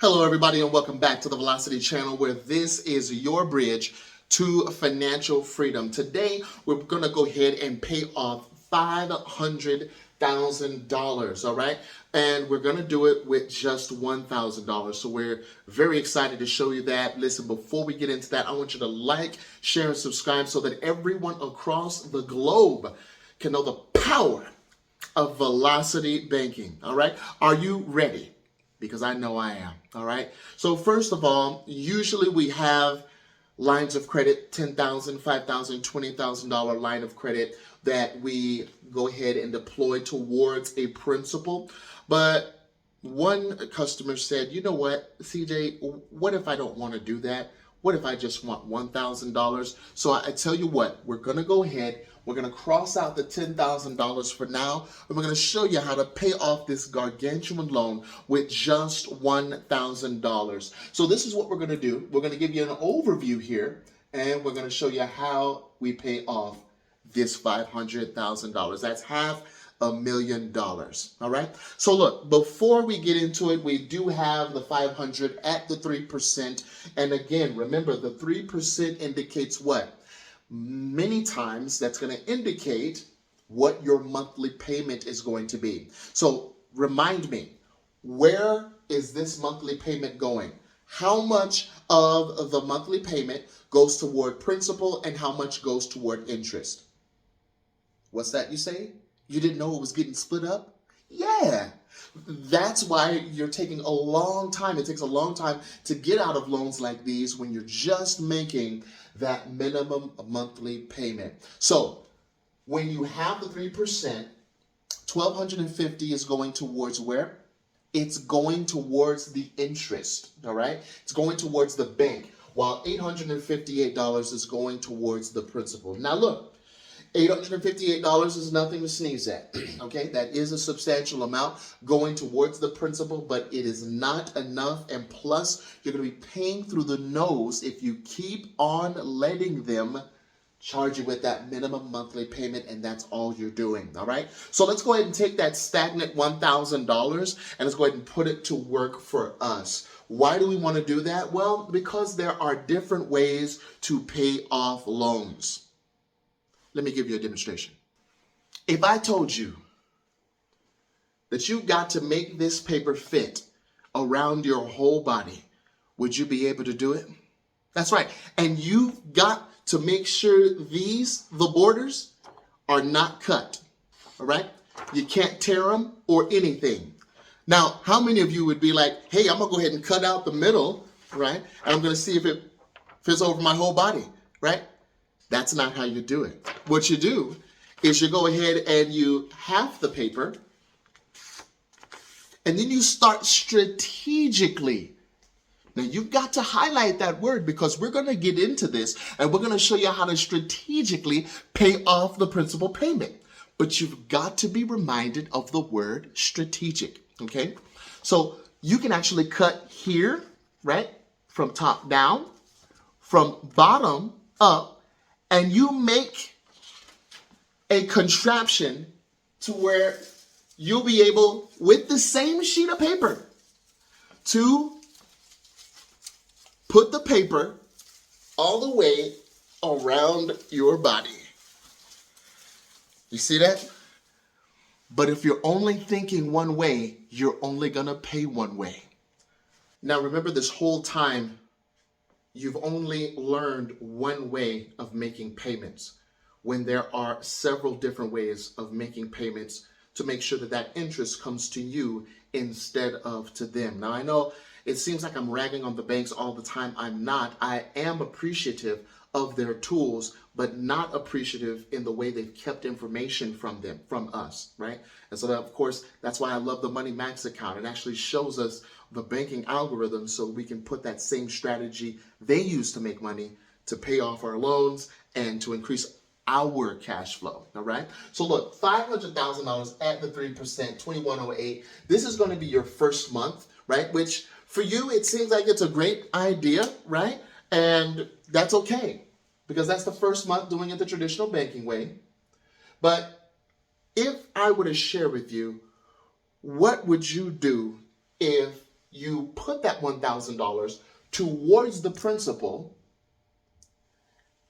Hello, everybody, and welcome back to the Velocity channel, where this is your bridge to financial freedom. Today, we're going to go ahead and pay off $500,000, all right? And we're going to do it with just $1,000. So we're very excited to show you that. Listen, before we get into that, I want you to like, share, and subscribe so that everyone across the globe can know the power of Velocity banking, all right? Are you ready? Because I know I am, all right? So first of all, usually we have lines of credit, $10,000, $5,000, $20,000 line of credit that we go ahead and deploy towards a principal. But one customer said, you know what, CJ, what if I don't want to do that? What if I just want $1,000? So I tell you what, we're going to go ahead. We're going to cross out the $10,000 for now, and we're going to show you how to pay off this gargantuan loan with just $1,000. So this is what we're going to do. We're going to give you an overview here, and we're going to show you how we pay off this $500,000. That's $500,000. All right. So look, before we get into it, we do have the 500 at the 3%. And again, remember, the 3% indicates what? Many times that's going to indicate what your monthly payment is going to be. So remind me, where is this monthly payment going? How much of the monthly payment goes toward principal and how much goes toward interest? What's that you say? You didn't know it was getting split up? Yeah. That's why you're taking a long time. It takes a long time to get out of loans like these when you're just making that minimum monthly payment. So when you have the 3%, $1,250 is going towards where? It's going towards the interest, all right? It's going towards the bank, while $858 is going towards the principal. Now look, $858 is nothing to sneeze at, okay? That is a substantial amount going towards the principal, but it is not enough. And plus, you're going to be paying through the nose if you keep on letting them charge you with that minimum monthly payment, and that's all you're doing, all right? So let's go ahead and take that stagnant $1,000 and let's go ahead and put it to work for us. Why do we want to do that? Well, because there are different ways to pay off loans. Let me give you a demonstration. If I told you that you got to make this paper fit around your whole body, would you be able to do it? That's right. And you've got to make sure the borders are not cut, all right? You can't tear them or anything. Now, how many of you would be like, hey, I'm going to go ahead and cut out the middle, right? And I'm going to see if it fits over my whole body, right? That's not how you do it. What you do is you go ahead and you half the paper, and then you start strategically. Now, you've got to highlight that word because we're going to get into this, and we're going to show you how to strategically pay off the principal payment. But you've got to be reminded of the word strategic, okay? So you can actually cut here, right, from top down, from bottom up, and you make a contraption to where you'll be able, with the same sheet of paper, to put the paper all the way around your body. You see that? But if you're only thinking one way, you're only going to pay one way. Now remember, this whole time, you've only learned one way of making payments when there are several different ways of making payments to make sure that that interest comes to you instead of to them. Now, I know it seems like I'm ragging on the banks all the time. I'm not. I am appreciative of their tools, but not appreciative in the way they've kept information from them, from us, right? And so that, of course, that's why I love the Money Max account. It actually shows us the banking algorithm so we can put that same strategy they use to make money to pay off our loans and to increase our cash flow, all right? So look, $500,000 at the 3%, 2108. This is going to be your first month, right? Which for you, it seems like it's a great idea, right? And that's okay, because that's the first month doing it the traditional banking way. But if I were to share with you, what would you do if you put that $1,000 towards the principal.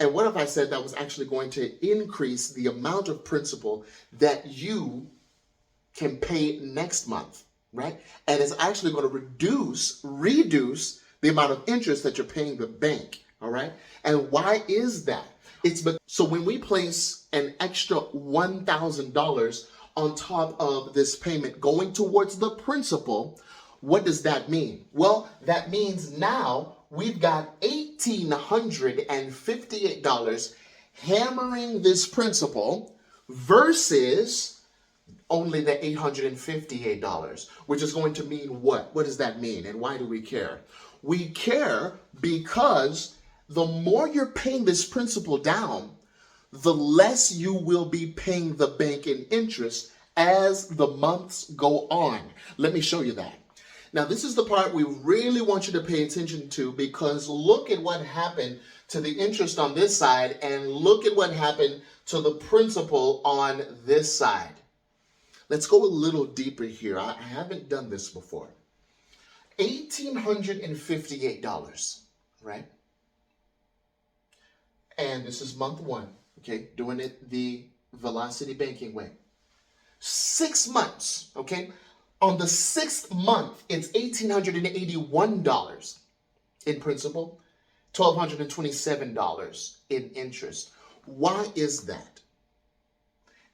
And what if I said that was actually going to increase the amount of principal that you can pay next month, right? And it's actually going to reduce the amount of interest that you're paying the bank, all right? And why is that? So when we place an extra $1,000 on top of this payment going towards the principal, what does that mean? Well, that means now we've got $1,858 hammering this principal versus only the $858, which is going to mean what? What does that mean? And why do we care? We care because the more you're paying this principal down, the less you will be paying the bank in interest as the months go on. Let me show you that. Now, this is the part we really want you to pay attention to, because look at what happened to the interest on this side and look at what happened to the principal on this side. Let's go a little deeper here. I haven't done this before. $1,858, right? And this is month one, okay? Doing it the velocity banking way. 6 months, okay? On the 6th month, it's $1,881 in principal, $1,227 in interest. Why is that?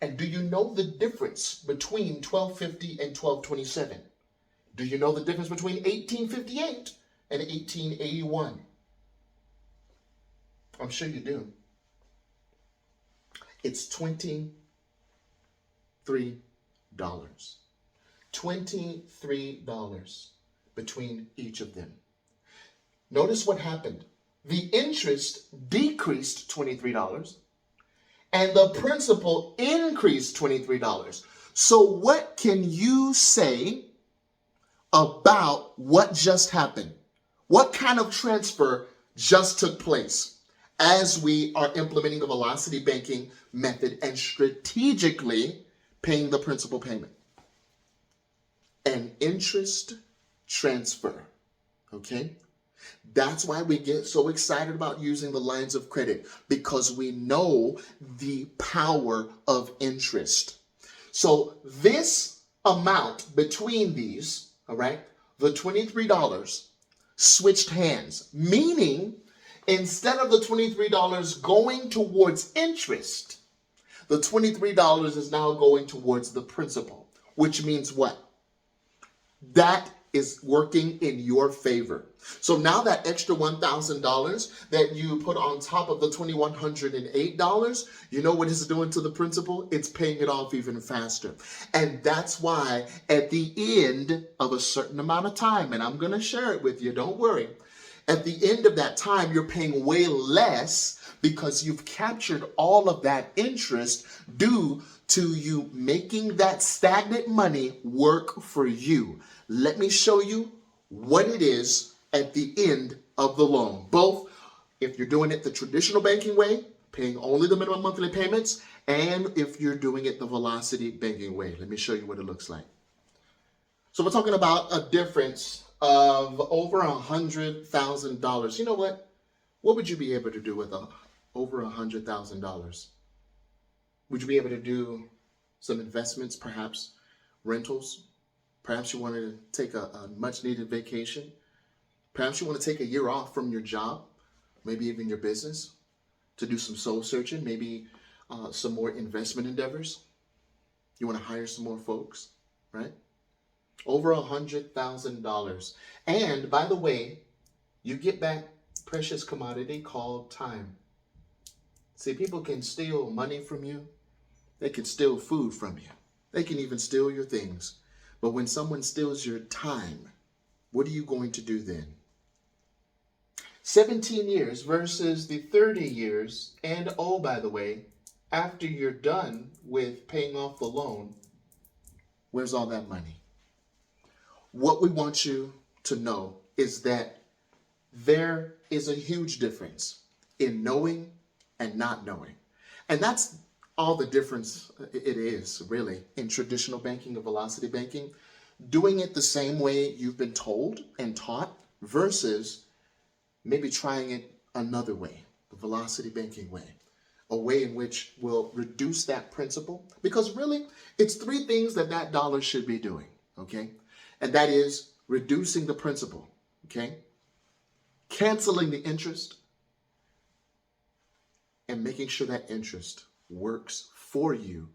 And do you know the difference between $1,250 and $1,227? Do you know the difference between $1,858 and $1,881? I'm sure you do. It's $23. $23 between each of them. Notice what happened. The interest decreased $23 and the principal increased $23. So what can you say about what just happened? What kind of transfer just took place as we are implementing the velocity banking method and strategically paying the principal payment? An interest transfer, okay? That's why we get so excited about using the lines of credit, because we know the power of interest. So this amount between these, all right, the $23 switched hands, meaning instead of the $23 going towards interest, the $23 is now going towards the principal, which means what? That is working in your favor. So now that extra $1,000 that you put on top of the $2,108, you know what it's doing to the principal? It's paying it off even faster. And that's why at the end of a certain amount of time, and I'm going to share it with you, don't worry. At the end of that time, you're paying way less because you've captured all of that interest due to you making that stagnant money work for you. Let me show you what it is at the end of the loan. Both if you're doing it the traditional banking way, paying only the minimum monthly payments, and if you're doing it the velocity banking way. Let me show you what it looks like. So we're talking about a difference of over $100,000. You know what? What would you be able to do with over $100,000? Would you be able to do some investments, perhaps rentals? Perhaps you want to take a much needed vacation. Perhaps you want to take a year off from your job, maybe even your business, to do some soul searching, maybe some more investment endeavors. You want to hire some more folks, right? Over $100,000. And by the way, you get back precious commodity called time. See, people can steal money from you. They can steal food from you. They can even steal your things. But when someone steals your time, what are you going to do then? 17 years versus the 30 years. And oh, by the way, after you're done with paying off the loan, where's all that money? What we want you to know is that there is a huge difference in knowing and not knowing. And that's all the difference it is, really, in traditional banking and velocity banking. doing it the same way you've been told and taught versus maybe trying it another way, the velocity banking way, a way in which will reduce that principal. Because really, it's three things that that dollar should be doing, okay? And that is reducing the principal, okay? Canceling the interest, and making sure that interest works for you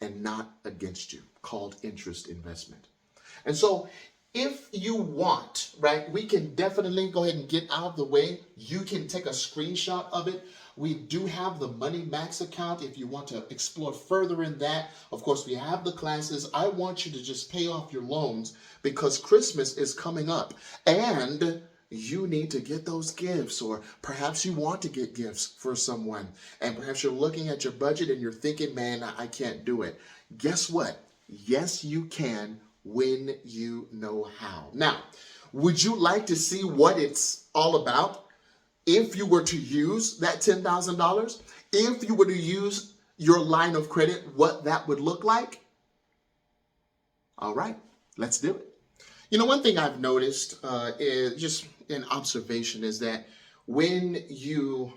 and not against you, called interest investment. And so if you want, right, we can definitely go ahead and get out of the way. You can take a screenshot of it. We do have the Money Max account if you want to explore further in that. Of course, we have the classes. I want you to just pay off your loans because Christmas is coming up and you need to get those gifts, or perhaps you want to get gifts for someone and perhaps you're looking at your budget and you're thinking, man, I can't do it. Guess what? Yes, you can when you know how. Now, would you like to see what it's all about? If you were to use that $10,000, if you were to use your line of credit, what that would look like? All right, let's do it. You know, one thing I've noticed is just an observation is that when you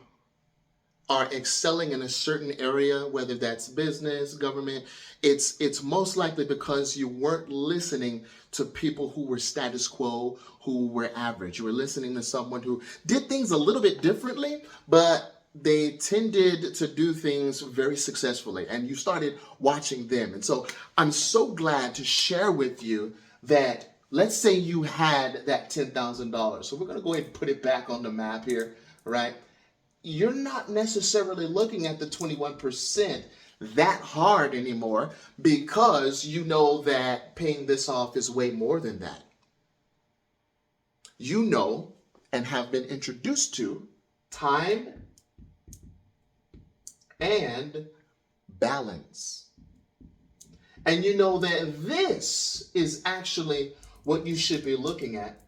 are excelling in a certain area, whether that's business, government, it's most likely because you weren't listening to people who were status quo, who were average. You were listening to someone who did things a little bit differently, but they tended to do things very successfully, and you started watching them. And so I'm so glad to share with you that, let's say you had that $10,000. So we're going to go ahead and put it back on the map here, right? You're not necessarily looking at the 21% that hard anymore because you know that paying this off is way more than that. You know and have been introduced to time and balance. And you know that this is actually what you should be looking at.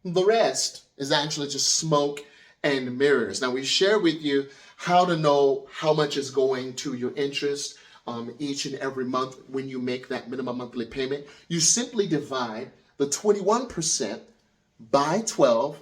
The rest is actually just smoke and mirrors. Now, we share with you how to know how much is going to your interest each and every month when you make that minimum monthly payment. You simply divide the 21% by 12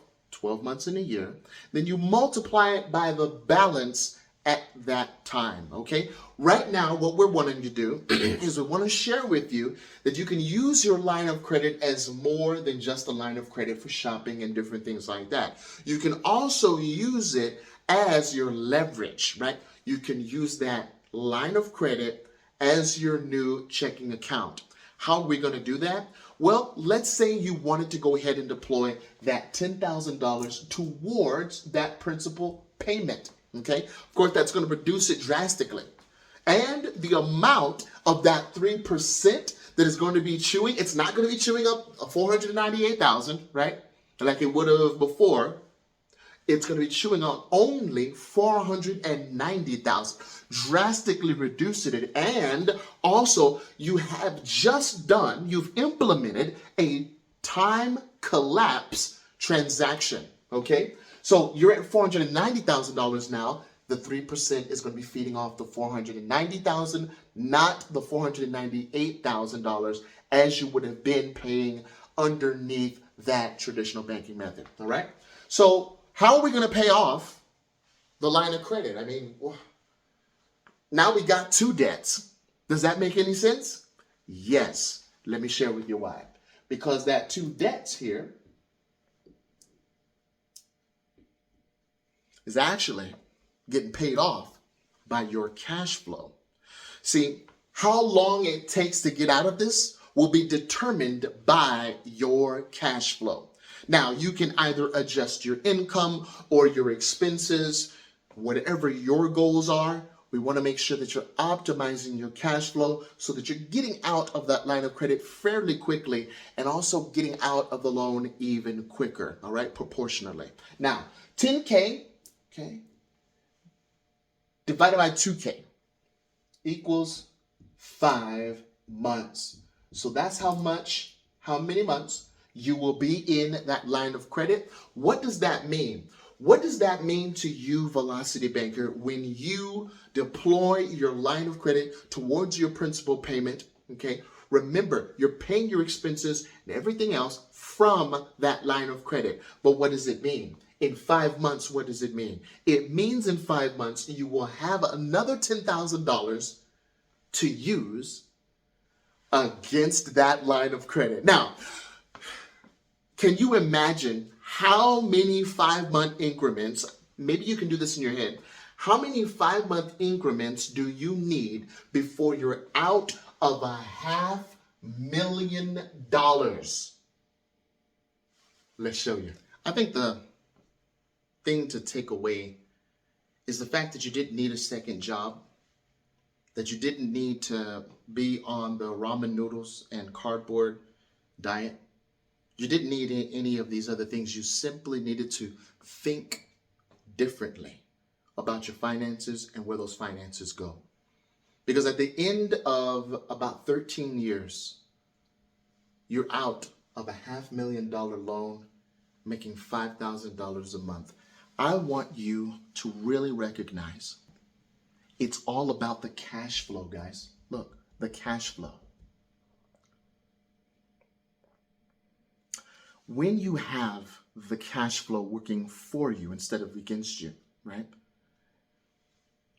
months in a year. Then you multiply it by the balance at that time, okay? Right now, what we're wanting to do is we want to share with you that you can use your line of credit as more than just a line of credit for shopping and different things like that. You can also use it as your leverage, right? You can use that line of credit as your new checking account. How are we going to do that? Well, let's say you wanted to go ahead and deploy that $10,000 towards that principal payment. Okay, of course, that's going to reduce it drastically. And the amount of that 3% that is going to be chewing, it's not going to be chewing up $498,000, right? Like it would have before. It's going to be chewing on only $490,000, drastically reducing it. And also, you've implemented a time collapse transaction, okay? So you're at $490,000 now. The 3% is going to be feeding off the $490,000, not the $498,000 as you would have been paying underneath that traditional banking method. All right. So how are we going to pay off the line of credit? I mean, now we got two debts. Does that make any sense? Yes. Let me share with you why. Because that two debts here is actually getting paid off by your cash flow. See, how long it takes to get out of this will be determined by your cash flow. Now, you can either adjust your income or your expenses, whatever your goals are. We want to make sure that you're optimizing your cash flow so that you're getting out of that line of credit fairly quickly and also getting out of the loan even quicker, all right, proportionally. Now, 10K, okay, divided by 2K equals 5 months. So that's how many months you will be in that line of credit. What does that mean? What does that mean to you, Velocity Banker, when you deploy your line of credit towards your principal payment? Okay, Remember, you're paying your expenses and everything else from that line of credit. But what does it mean? In 5 months, what does it mean? It means in 5 months, you will have another $10,000 to use against that line of credit. Now, can you imagine how many 5-month increments, maybe you can do this in your head, how many 5-month increments do you need before you're out of $500,000? Let's show you. I think the thing to take away is the fact that you didn't need a second job, that you didn't need to be on the ramen noodles and cardboard diet. You didn't need any of these other things. You simply needed to think differently about your finances and where those finances go. Because at the end of about 13 years, you're out of $500,000 loan, making $5,000 a month. I want you to really recognize it's all about the cash flow, guys. Look, the cash flow. When you have the cash flow working for you instead of against you, right?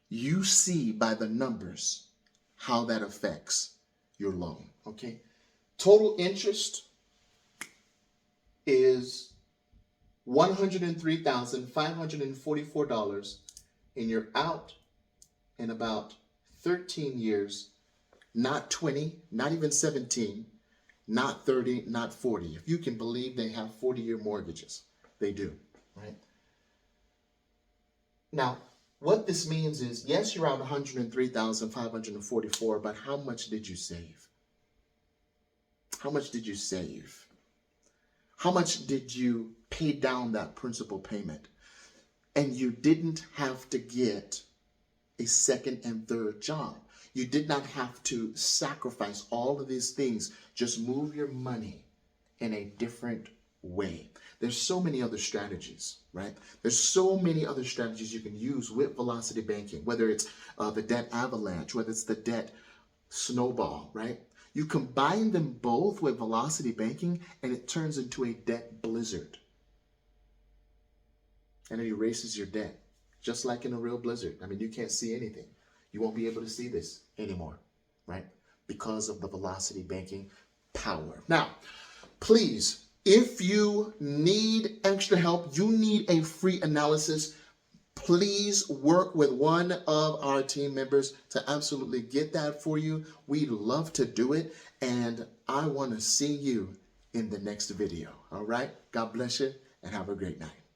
You see by the numbers how that affects your loan, okay? Total interest is $103,544, and you're out in about 13 years, not 20, not even 17, not 30, not 40. If you can believe they have 40-year mortgages, they do, right? Now, what this means is, yes, you're out $103,544, but how much did you save? How much did you save? How much did you pay down that principal payment? And you didn't have to get a second and third job. You did not have to sacrifice all of these things. Just move your money in a different way. There's so many other strategies, right? There's so many other strategies you can use with velocity banking, whether it's the debt avalanche, whether it's the debt snowball, right? You combine them both with velocity banking and it turns into a debt blizzard. And it erases your debt, just like in a real blizzard. I mean, you can't see anything. You won't be able to see this anymore, right? Because of the velocity banking power. Now, please, if you need extra help, you need a free analysis, please work with one of our team members to absolutely get that for you. We'd love to do it, and I want to see you in the next video. All right? God bless you, and have a great night.